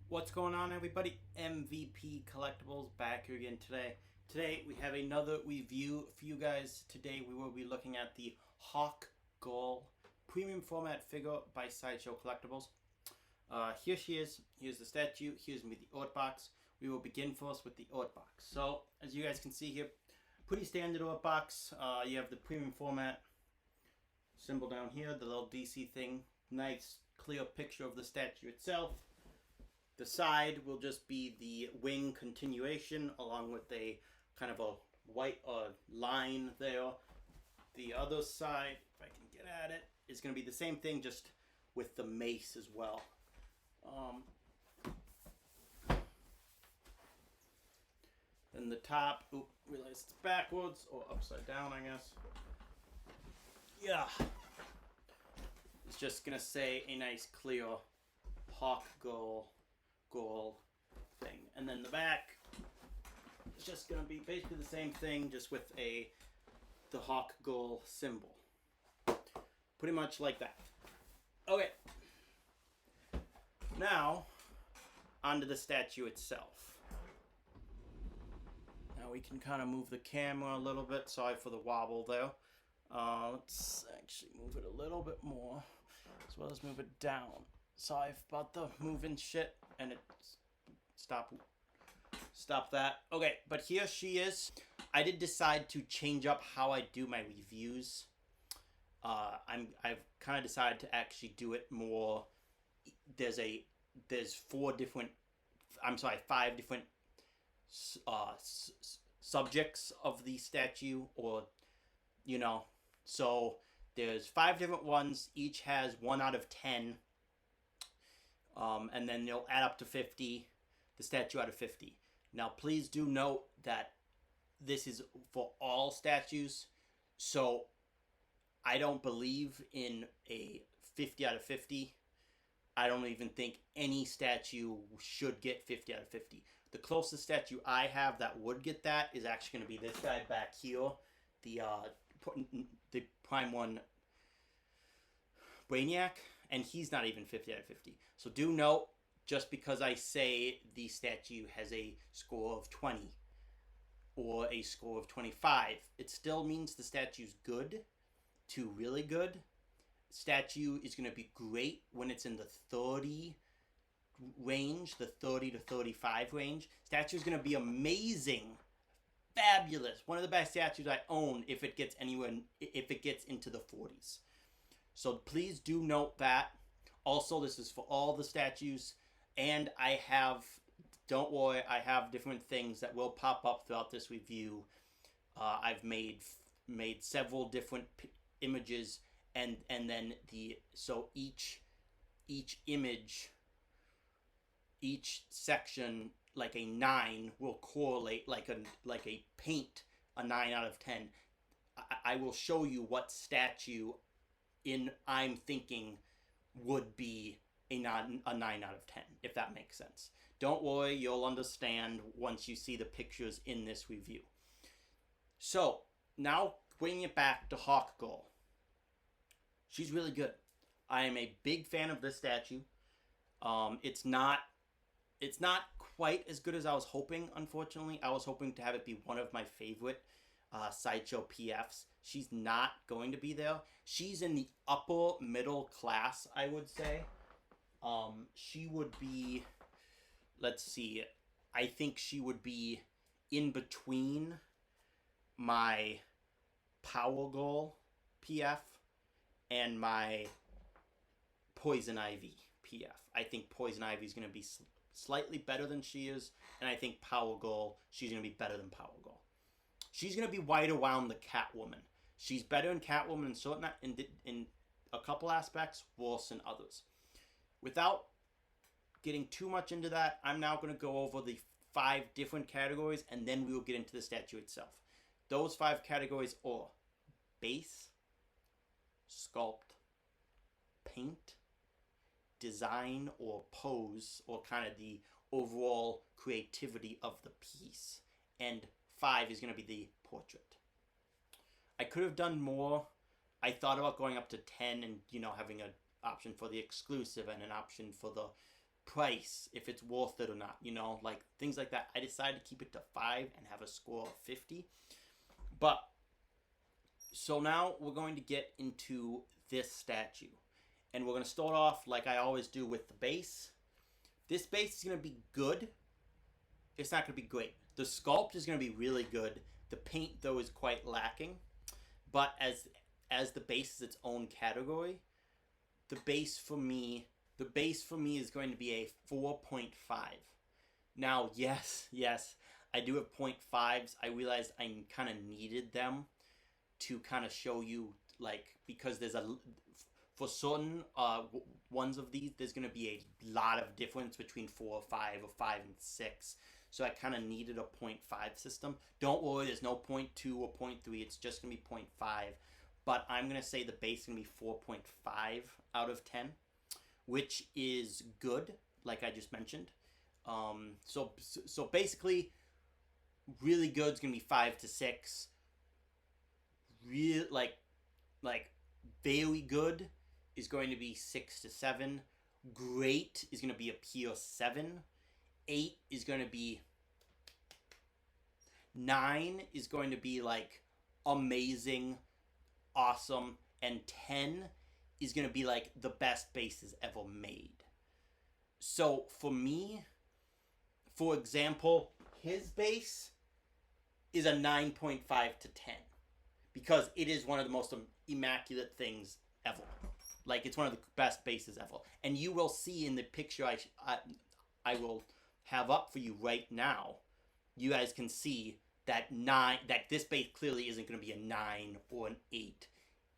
What's going on, everybody? MVP Collectables back here again today. Today we have another review for you guys. Today we will be looking at the HawkGirl premium format figure by Sideshow Collectables. Here she is. Here's the statue. Here's me the art box. We will begin first with the art box. So as you guys can see here, pretty standard art box. You have the premium format symbol down here, the little DC thing. Nice clear picture of the statue itself. The side will just be the wing continuation along with a kind of a white line there. The other side, if I can get at it, is going to be the same thing, just with the mace as well. Then the top, realize it's backwards or upside down, I guess. Yeah. It's just going to say a nice clear HawkGirl goal thing, and then the back is just going to be basically the same thing, just with the HawkGirl symbol, pretty much like that. Okay, now onto the statue itself. Now we can kind of move the camera a little bit. Sorry for the wobble there. Let's actually move it a little bit more, as well as move it down. Sorry about the moving shit, and it stop that. Okay, but here she is. I did decide to change up how I do my reviews. I've kind of decided to actually do it more. There's five different subjects of the statue, or so there's 5 different ones. Each has 1 out of 10. And then they'll add up to 50, the statue out of 50. Now, please do note that this is for all statues, so I don't believe in a 50 out of 50. I don't even think any statue should get 50 out of 50. The closest statue I have that would get that is actually going to be this guy back here, the Prime 1 Brainiac, and he's not even 50 out of 50. So do note, just because I say the statue has a score of 20 or a score of 25, it still means the statue's good to really good. Statue is going to be great when it's in the 30 range, the 30 to 35 range. Statue is going to be amazing, fabulous, one of the best statues I own if it gets into the 40s. So please do note that. Also, this is for all the statues, and don't worry, I have different things that will pop up throughout this review. I've made several different images, and then each image, each section, like a 9, will correlate like a paint, a 9 out of 10. I will show you what statue I'm thinking would be a 9 out of 10, if that makes sense. Don't worry, you'll understand once you see the pictures in this review. So, now bringing it back to HawkGirl. She's really good. I am a big fan of this statue. It's not quite as good as I was hoping, unfortunately. I was hoping to have it be one of my favorite Sideshow PFs. She's not going to be there. She's in the upper middle class, I would say. She would be, let's see, I think she would be in between my HawkGirl PF and my Poison Ivy PF. I think Poison Ivy is going to be slightly better than she is, and I think HawkGirl, she's going to be better than HawkGirl. She's going to be right around the Catwoman. She's better in Catwoman in a couple aspects, worse in others. Without getting too much into that, I'm now going to go over the 5 different categories, and then we will get into the statue itself. Those 5 categories are base, sculpt, paint, design or pose, or kind of the overall creativity of the piece, and 5 is going to be the portrait. I could have done more. I thought about going up to 10 and having an option for the exclusive and an option for the price, if it's worth it or not, you know, like things like that. I decided to keep it to 5 and have a score of 50. But so now we're going to get into this statue, and we're going to start off like I always do with the base. This base is going to be good. It's not going to be great. The sculpt is going to be really good. The paint, though, is quite lacking. But as the base is its own category, the base for me is going to be a 4.5. Now, yes, I do have 0.5s. I realized I kind of needed them to kind of show you, like, because there's for certain ones of these, there's going to be a lot of difference between 4 or 5 or 5 and 6. So I kind of needed a 0.5 system. Don't worry, there's no 0.2 or 0.3. It's just going to be 0.5. But I'm going to say the base is going to be 4.5 out of 10, which is good, like I just mentioned. So basically, really good is going to be 5 to 6. Real like very good is going to be 6 to 7. Great is going to be a pure 7. 8 is going to be 9 is going to be like amazing, awesome, and 10 is going to be like the best bases ever made. So for me, for example, his base is a 9.5 to 10 because it is one of the most immaculate things ever. Like, it's one of the best bases ever. And you will see in the picture I will have up for you right now, you guys can see that this base clearly isn't going to be a 9 or an 8.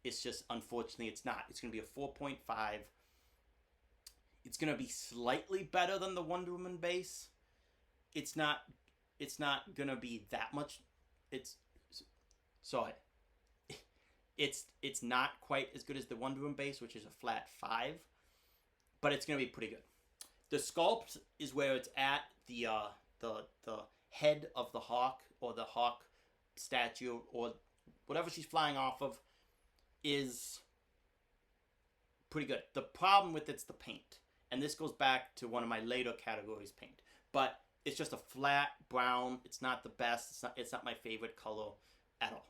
It's just, unfortunately, it's not. It's going to be a 4.5. It's going to be slightly better than the Wonder Woman base. It's not going to be that much. It's not quite as good as the Wonder Woman base, which is a flat 5, but it's going to be pretty good. The sculpt is where it's at. The head of the Hawk, or the Hawk statue, or whatever she's flying off of, is pretty good. The problem with it's the paint, and this goes back to one of my later categories, paint. But it's just a flat brown. It's not the best. It's not my favorite color at all.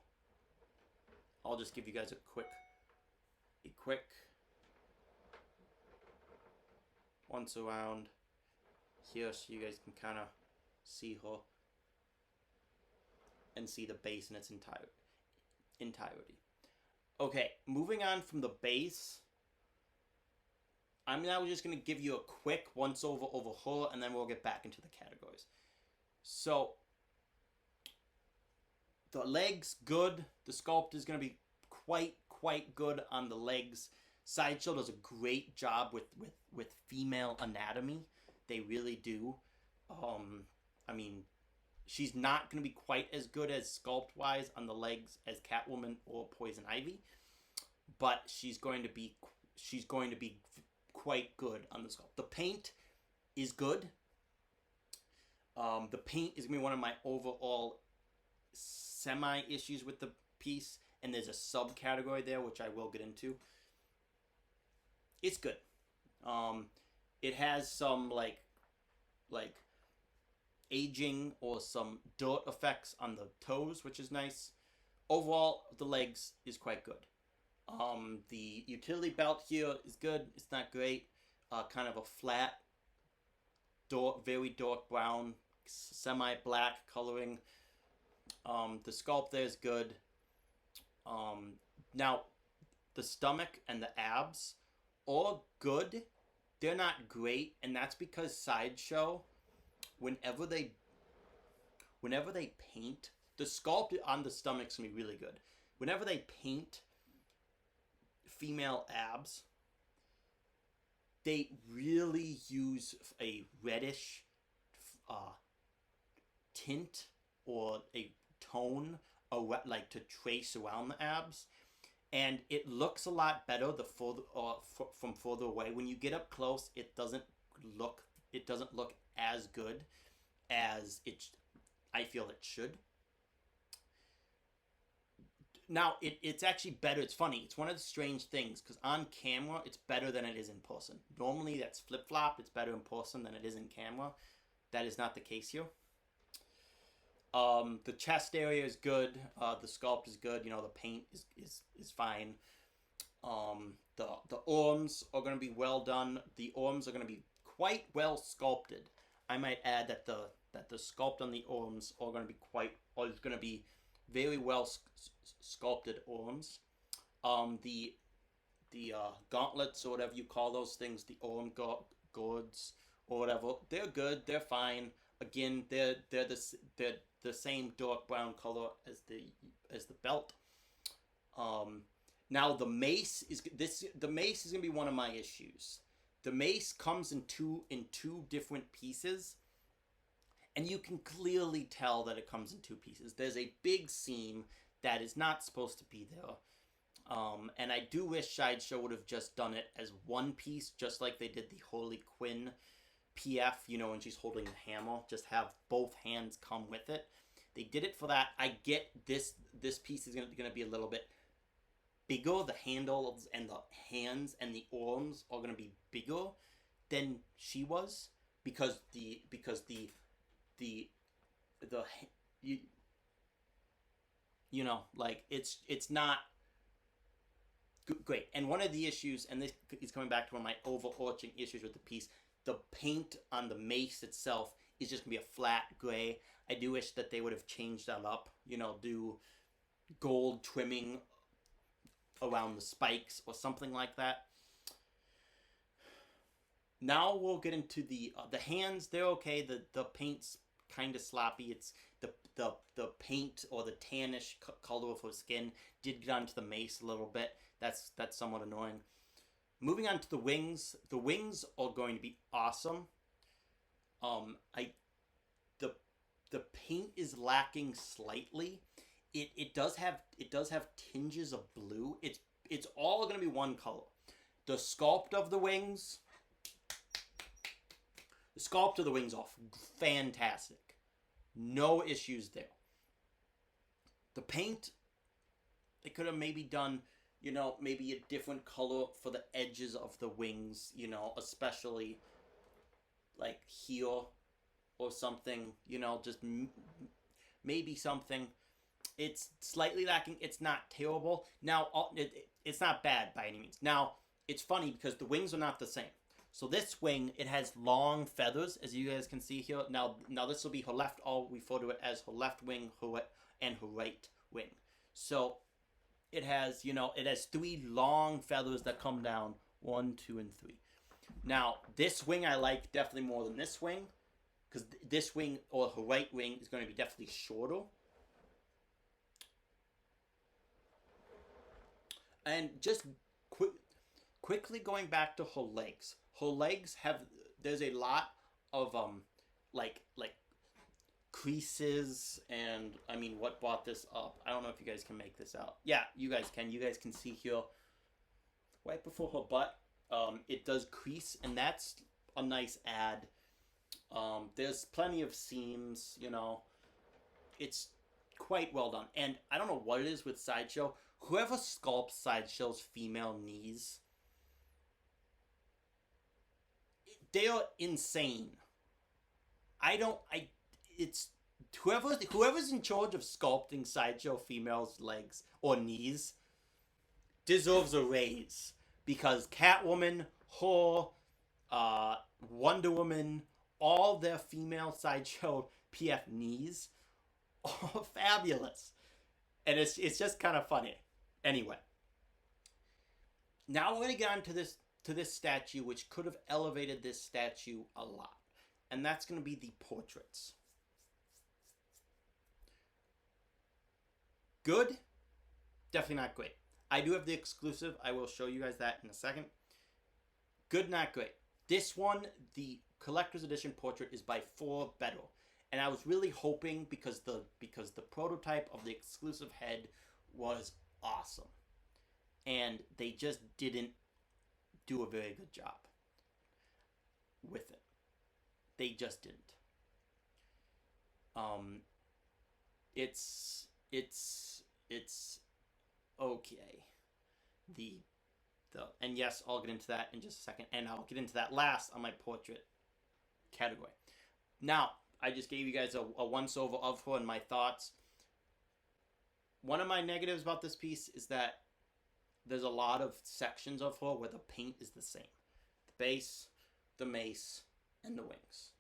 I'll just give you guys a quick once around here so you guys can kind of see her and see the base in its entirety. Okay, moving on from the base, I'm now just going to give you a quick once over her, and then we'll get back into the categories. So, the legs, good. The sculpt is going to be quite good on the legs. Sideshow does a great job with female anatomy. They really do. I mean, she's not going to be quite as good as sculpt-wise on the legs as Catwoman or Poison Ivy, but she's going to be quite good on the sculpt. The paint is good. The paint is going to be one of my overall semi-issues with the piece, and there's a subcategory there, which I will get into. It's good. It has some, like aging or some dirt effects on the toes, which is nice. Overall, the legs is quite good. The utility belt here is good. It's not great. Kind of a flat, very dark brown, semi-black coloring. The sculpt there is good. Now, the stomach and the abs are good. They're not great, and that's because Sideshow, whenever they paint, the sculpt on the stomach's gonna be really good. Whenever they paint female abs, they really use a reddish tint or a tone, like to trace around the abs, and it looks a lot better from further away. When you get up close, it doesn't look as good as I feel it should. Now, it's actually better. It's funny. It's one of the strange things, because on camera, it's better than it is in person. Normally, that's flip-flop. It's better in person than it is in camera. That is not the case here. The chest area is good. The sculpt is good. You know, the paint is fine. The arms are going to be well done. The arms are going to be quite well sculpted. I might add that the sculpt on the arms are going to be very well sculpted arms. The gauntlets, or whatever you call those things, the arm guards or whatever, they're good. They're fine. Again, they're the same dark brown color as the belt. Now the mace is gonna be one of my issues. The mace comes in two different pieces, and you can clearly tell that it comes in two pieces. There's a big seam that is not supposed to be there. And I do wish Sideshow would have just done it as one piece, just like they did the Harley Quinn PF, you know, when she's holding the hammer. Just have both hands come with it. They did it for that. I get this piece is going to be a little bit bigger. The handles and the hands and the arms are going to be bigger than she was, because the you know, like, it's not great. And one of the issues, and this is coming back to one of my overarching issues with the piece, the paint on the mace itself is just gonna be a flat gray. I do wish that they would have changed that up, you know, do gold trimming around the spikes or something like that. Now we'll get into the hands. They're okay. The paint's kind of sloppy. It's the paint, or the tannish color of her skin, did get onto the mace a little bit. That's somewhat annoying. Moving on to the wings. The wings are going to be awesome. The paint is lacking slightly. It does have tinges of blue. It's all going to be one color. The sculpt of the wings. The sculpt of the wings are fantastic. No issues there. The paint, they could have maybe done, you know, maybe a different color for the edges of the wings, you know, especially like here or something, you know, just maybe something. It's slightly lacking. It's not terrible. Now, it's not bad by any means. Now, it's funny because the wings are not the same. So this wing, it has long feathers, as you guys can see here. Now this will be her left. I'll refer to it as her left wing, and her right wing. So it has, you know, it has 3 long feathers that come down, 1, 2, and 3. Now this wing I like definitely more than this wing, because this wing, or her right wing, is going to be definitely shorter. And just quickly going back to her legs. Her legs there's a lot of like creases, and I mean, what brought this up? I don't know if you guys can make this out. Yeah, you guys can. You guys can see here, right before her butt, it does crease, and that's a nice add. There's plenty of seams, you know. It's quite well done. And I don't know what it is with Sideshow. Whoever sculpts Sideshow's female knees, they are insane. It's whoever's in charge of sculpting Sideshow females' legs or knees deserves a raise, because Catwoman, her, Wonder Woman, all their female Sideshow PF knees are fabulous, and it's just kind of funny. Anyway, now we're gonna get on to this statue, which could have elevated this statue a lot, and that's going to be the portraits. Good, definitely not great. I do have the exclusive. I will show you guys that in a second. Good, not great. This one, the collector's edition portrait, is by far better, and I was really hoping, because the prototype of the exclusive head was awesome, and they just didn't do a very good job with it. They just didn't. It's Okay. And yes, I'll get into that in just a second, and I'll get into that last on my portrait category. Now, I just gave you guys a once-over of her and my thoughts. One of my negatives about this piece is that there's a lot of sections of her where the paint is the same. The base, the mace, and the wings.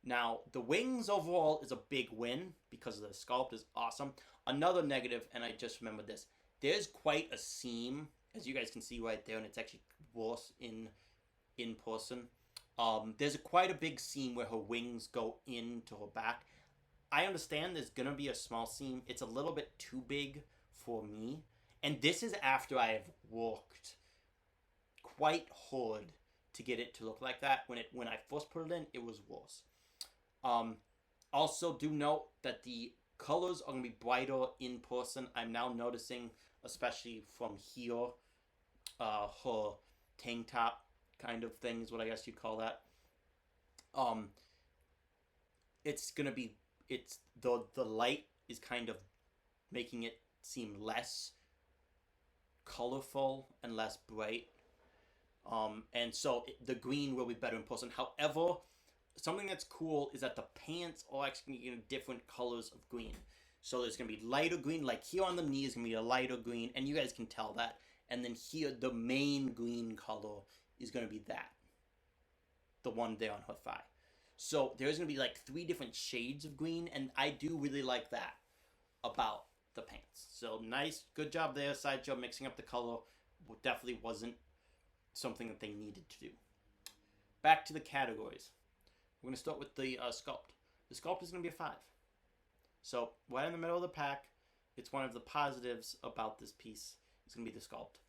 Now, the wings overall is a big win because the sculpt is awesome. Another negative, and I just remembered this, there's quite a seam, as you guys can see right there, and it's actually worse in person. There's quite a big seam where her wings go into her back. I understand there's gonna be a small seam. It's a little bit too big for me. And this is after I have worked quite hard to get it to look like that. When I first put it in, it was worse. Also, do note that the colors are going to be brighter in person. I'm now noticing, especially from here, her tank top kind of thing is what I guess you'd call that. It's going to be, the light is kind of making it seem less colorful and less bright. And so the green will be better in person. However, something that's cool is that the pants are actually going to be different colors of green. So there's going to be lighter green, like here on the knee is going to be a lighter green, and you guys can tell that. And then here, the main green color is going to be that. The one there on her thigh. So there's going to be like 3 different shades of green, and I do really like that about the pants. So nice, good job there, Sideshow, mixing up the color. Definitely wasn't something that they needed to do. Back to the categories. We're going to start with the sculpt. The sculpt is going to be a 5. So right in the middle of the pack, it's one of the positives about this piece. It's going to be the sculpt.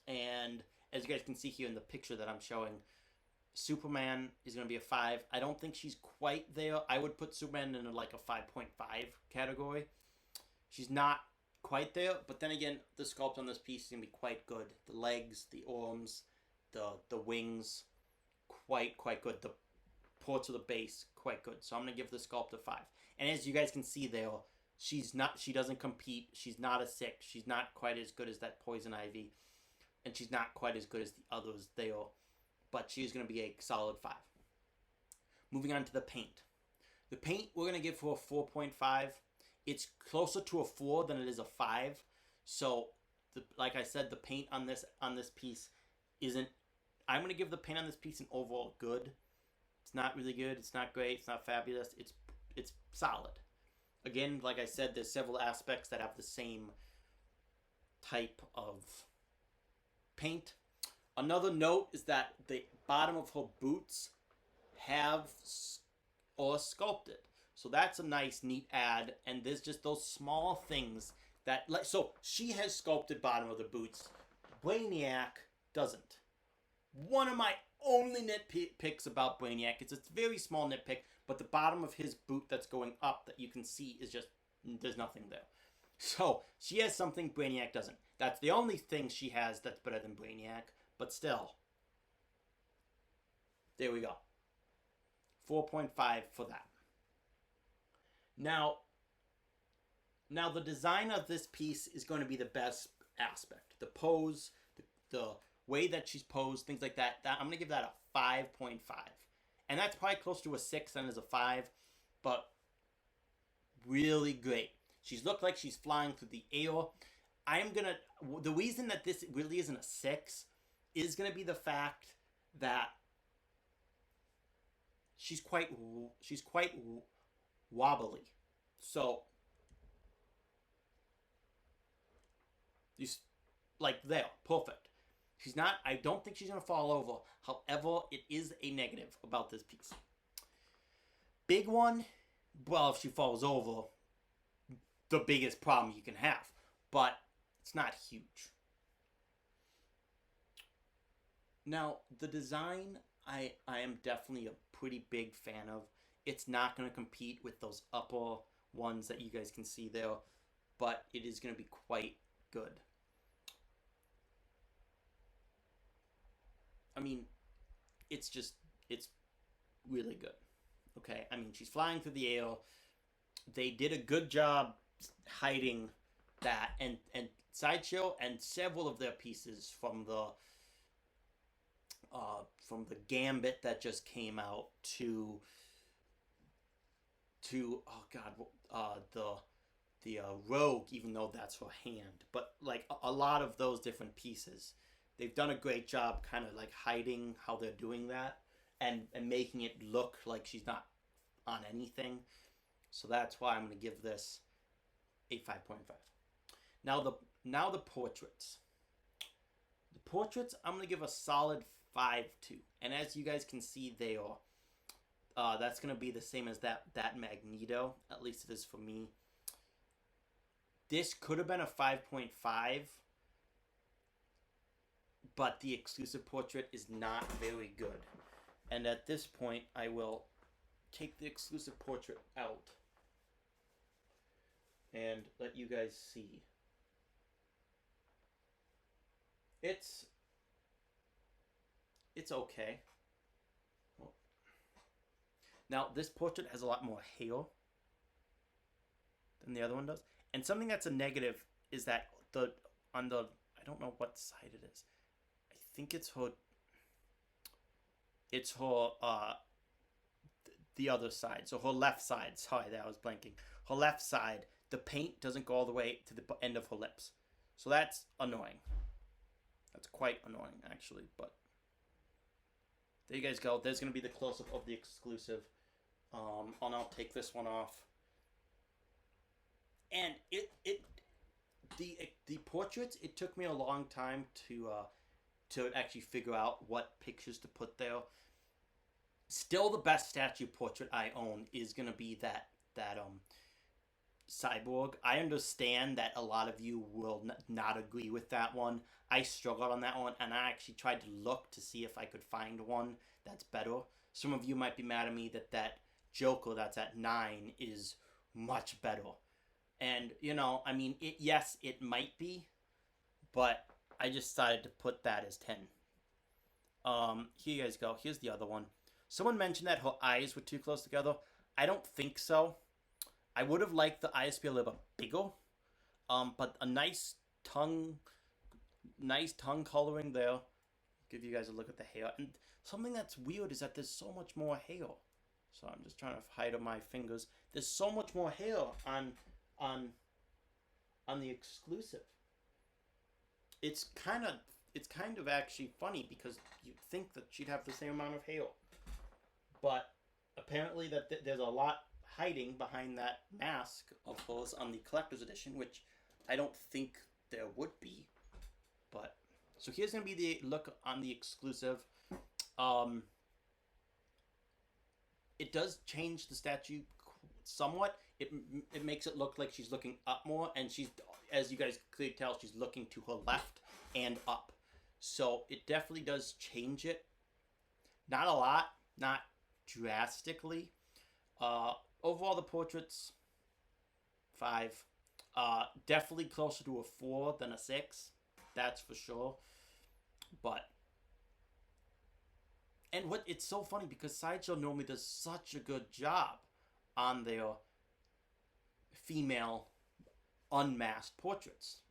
And as you guys can see here in the picture that I'm showing, Superman is going to be a 5. I don't think she's quite there. I would put Superman in like a 5.5 category. She's not quite there, but then again, the sculpt on this piece is going to be quite good. The legs, the arms, the wings, quite good. The ports of the base, quite good. So I'm going to give the sculpt a 5. And as you guys can see there, she doesn't compete. She's not a 6. She's not quite as good as that Poison Ivy. And she's not quite as good as the others there. But she's going to be a solid 5. Moving on to the paint. The paint, we're going to give her a 4.5. It's closer to a 4 than it is a 5. So, like I said, the paint on this piece isn't... I'm going to give the paint on this piece an overall good. It's not really good. It's not great. It's not fabulous. It's solid. Again, like I said, there's several aspects that have the same type of paint. Another note is that the bottom of her boots are sculpted. So that's a nice, neat add. And there's just those small things that... So she has sculpted bottom of the boots. Brainiac doesn't. One of my only nitpicks about Brainiac is it's a very small nitpick, but the bottom of his boot that's going up that you can see is just... There's nothing there. So she has something Brainiac doesn't. That's the only thing she has that's better than Brainiac. But still, there we go. 4.5 for that. Now the design of this piece is going to be the best aspect. The pose, the way that she's posed, things like that. I'm going to give that a 5.5. And that's probably close to a 6 than is a 5. But really great. She's looked like she's flying through the air. The reason that this really isn't a 6 is going to be the fact that she's quite wobbly. So, like there, perfect. She's not, I don't think she's going to fall over. However, it is a negative about this piece. Big one, well, if she falls over, the biggest problem you can have. But it's not huge. Now, the design, I am definitely a pretty big fan of. It's not going to compete with those upper ones that you guys can see there, but it is going to be quite good. I mean, it's really good. Okay, I mean, she's flying through the air. They did a good job hiding that, and Sideshow and several of their pieces from the Gambit that just came out to oh god, the Rogue, even though that's for hand, but like a lot of those different pieces, they've done a great job kind of like hiding how they're doing that, and making it look like she's not on anything. So that's why I'm going to give this a 5.5. Now the portraits. The portraits I'm going to give a solid 5.2. And as you guys can see, they are that's going to be the same as that Magneto. At least it is for me. This could have been a 5.5, but the exclusive portrait is not very good. And at this point, I will take the exclusive portrait out and let you guys see. It's okay. Now, this portrait has a lot more hair than the other one does. And something that's a negative is that I don't know what side it is. I think it's her the other side. So her left side. Sorry, that I was blanking. Her left side, the paint doesn't go all the way to the end of her lips. So that's annoying. That's quite annoying, actually. But there you guys go. There's going to be the close-up of the exclusive. And I'll take this one off. And the portraits, it took me a long time to actually figure out what pictures to put there. Still, the best statue portrait I own is gonna be that Cyborg. I understand that a lot of you will not agree with that one. I struggled on that one, and I actually tried to look to see if I could find one that's better. Some of you might be mad at me that Joker that's at 9 is much better. And, you know, I mean, yes, it might be, but I just decided to put that as 10. Here you guys go. Here's the other one. Someone mentioned that her eyes were too close together. I don't think so. I would have liked the eyes to be a little bit bigger. But a nice tongue coloring there. Give you guys a look at the hair. And something that's weird is that there's so much more hair. So I'm just trying to hide my fingers. There's so much more hair on the exclusive. It's kind of actually funny because you'd think that she'd have the same amount of hair, but apparently that there's a lot hiding behind that mask of hers on the collector's edition, which I don't think there would be. But so here's gonna be the look on the exclusive. It does change the statue somewhat. It makes it look like she's looking up more, and she's, as you guys clearly tell, she's looking to her left and up. So it definitely does change it. Not a lot, not drastically. Overall, the portraits, 5. Definitely closer to a 4 than a 6. That's for sure. But, and it's so funny because Sideshow normally does such a good job on their female unmasked portraits.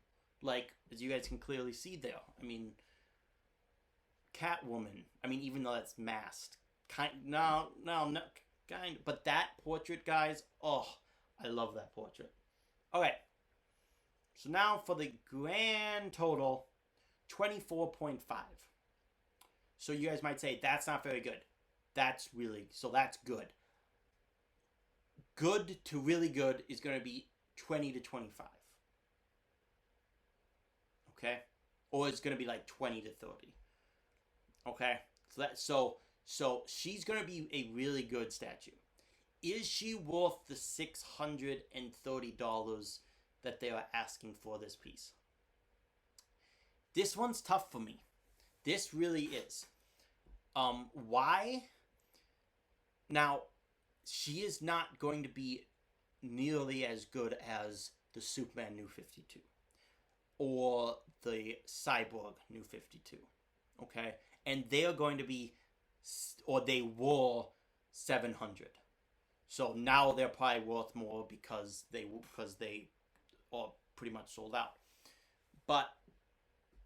Like, as you guys can clearly see there. I mean, Catwoman. I mean, even though that's masked. No, but that portrait, guys, oh, I love that portrait. Okay. So now for the grand total, 24.5. So you guys might say, that's not very good. That's good. Good to really good is going to be 20 to 25. Okay? Or it's going to be like 20 to 30. Okay? So she's going to be a really good statue. Is she worth the $630 that they are asking for this piece? This one's tough for me. This really is. Why? Now, she is not going to be nearly as good as the Superman New 52 or the Cyborg New 52. Okay? And they are going to be, or they were, 700. So now they're probably worth more because they are pretty much sold out. But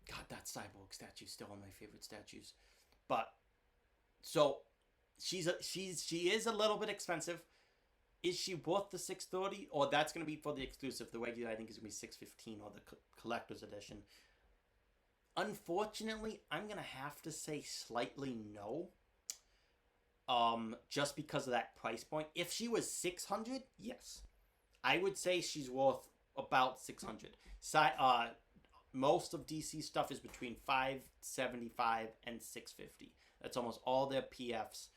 God, that cyborg statue is still one of my favorite statues. But so she is a little bit expensive. Is she worth the $630? Or that's going to be for the exclusive. The regular, I think, is going to be $615, or the collector's edition. Unfortunately, I'm going to have to say slightly no. Just because of that price point. If she was $600, yes. I would say she's worth about $600. Most of DC stuff is between $575 and $650. That's almost all their PFs.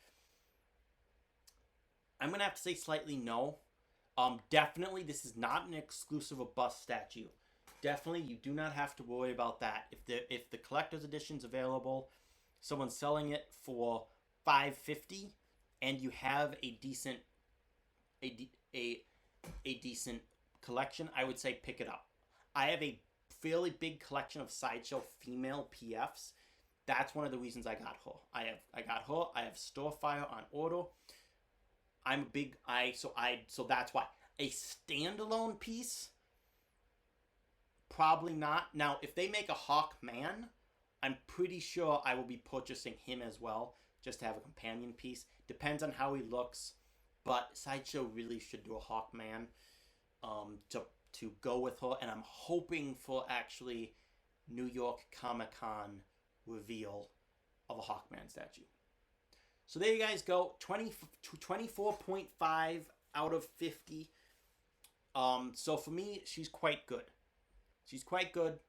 I'm going to have to say slightly no. Definitely, this is not an exclusive or bust statue. Definitely, you do not have to worry about that. If the collector's edition's available, someone's selling it for $550, and you have a decent decent collection, I would say pick it up. I have a fairly big collection of Sideshow female PFs. That's one of the reasons I got her. I got her. I have Starfire on order. I'm a big so that's why. A standalone piece, probably not. Now, if they make a Hawkman, I'm pretty sure I will be purchasing him as well, just to have a companion piece. Depends on how he looks, but Sideshow really should do a Hawkman to go with her, and I'm hoping for actually New York Comic-Con reveal of a Hawkman statue. So there you guys go. 24.5 out of 50. So for me, she's quite good. She's quite good.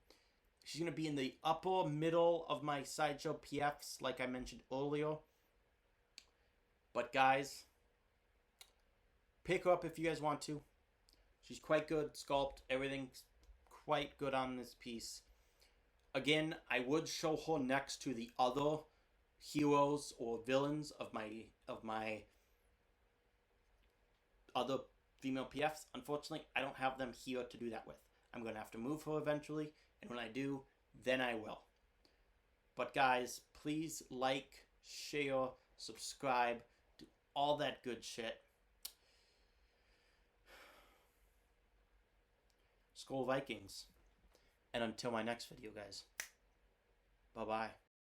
She's going to be in the upper middle of my Sideshow PFs, like I mentioned earlier. But guys, pick her up if you guys want to. She's quite good. Sculpt, everything's quite good on this piece. Again, I would show her next to the other heroes or villains of my other female PFs. Unfortunately, I don't have them here to do that with. I'm going to have to move her eventually, and when I do, then I will. But guys, please like, share, subscribe, do all that good shit. Skol Vikings. And until my next video, guys. Bye-bye.